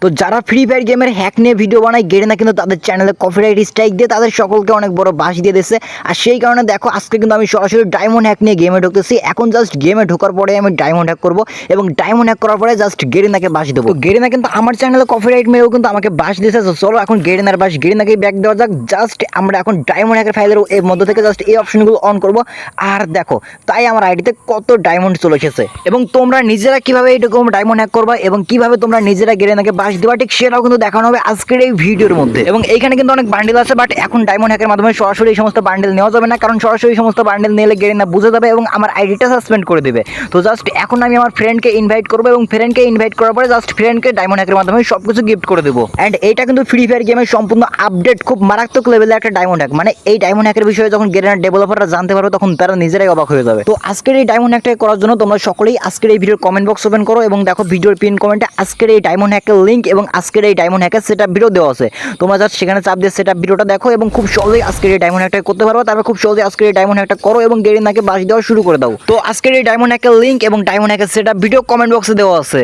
তো যারা free fire গেমের হ্যাক নিয়ে ভিডিও বানায় গেরিনা কিন্তু তাদের চ্যানেলে কপিরাইট স্ট্রাইক দিয়ে তাদের সকলকে অনেক বড় বাস দিয়ে দিয়েছে। আর সেই কারণে দেখো আজকে কিন্তু আমি সরাসরি ডায়মন্ড হ্যাক নিয়ে গেমে ঢুকতেছি। এখন জাস্ট গেমে ঢোকার পরে আমি ডায়মন্ড হ্যাক করবো এবং ডায়মন্ড হ্যাক করার পরে জাস্ট গেরিনাকে বাস দেবো। তো গেরিনা কিন্তু আমার চ্যানেলে কপিরাইট মেরেও কিন্তু আমাকে বাস দিয়েছে। তো চলো এখন গেরিনার বাস গেরিনাকেই ব্যাক দেওয়া যাক। জাস্ট আমরা এখন ডায়মন্ড হ্যাকের ফাইলের এর মধ্যে থেকে জাস্ট এই অপশনগুলো অন করব। আর দেখো তাই আমার আইডিতে কত ডায়মন্ড চলে এসেছে এবং তোমরা নিজেরা কিভাবে এইটুকু ডায়মন্ড হ্যাক করবা এবং কিভাবে তোমরা নিজেরা গেরিনাকে বাস দেওয়া ঠিক সেটাও কিন্তু দেখানো হবে আজকের এই ভিডিওর মধ্যে। এবং এইখানে কিন্তু অনেক বান্ডেল আছে, বাট এখন ডায়মন্ড হ্যাকের মাধ্যমে সরাসরি এই সমস্ত বান্ডেল নেওয়া যাবে না, কারণ সরাসরি এই সমস্ত বান্ডেল নিলে গেরিনা বুঝে যাবে এবং আমার আইডিটা সাসপেন্ড করে দেবে। তো জাস্ট এখন আমি আমার ফ্রেন্ডকে ইনভাইট করবো এবং ফ্রেন্ডকে ইনভাইট করার পরে জাস্ট ফ্রেন্ডকে ডায়মন্ড হ্যাকের মাধ্যমে সবকিছু গিফট করে দেবো। অ্যান্ড এইটা কিন্তু ফ্রি ফায়ার গেমের সম্পূর্ণ আপডেট, খুব মারাত্মক লেভেলের একটা ডায়মন্ড হ্যাক। মানে এই ডায়মন্ড হ্যাকের বিষয়ে যখন গেরিনার ডেভেলপাররা জানতে পারবে তখন তারা নিজেরাই অবাক হয়ে যাবে। তো আজকের এই ডায়মন্ড হ্যাকটা করার জন্য তোমরা সকলেই আজকের এই ভিডিওর কমেন্ট বক্স ওপেন করো এবং দেখো ভিডিওর পিন কমেন্টে আজকের এই ডায়মন্ড হ্যাকের লিঙ্ক এবং আজকের এই ডায়মন্ড হ্যাকের সেটআপ ভিডিও দেওয়া আছে। তোমরা জাস্ট সেখানে চাপ দিয়ে সেটআপ ভিডিওটা দেখো এবং খুব সহজেই আজকের এই ডায়মন্ড হ্যাকটা করতে পারবে। তারপর খুব সহজেই আজকের এই ডায়মন্ড হ্যাকটা করো এবং গেরিনাকে বাস দেওয়া শুরু করে দাও। তো আজকের এই ডায়মন্ড হ্যাকের লিঙ্ক এবং ডায়মন্ড হ্যাকের সেটআপ ভিডিও কমেন্ট বক্সে দেওয়া আছে।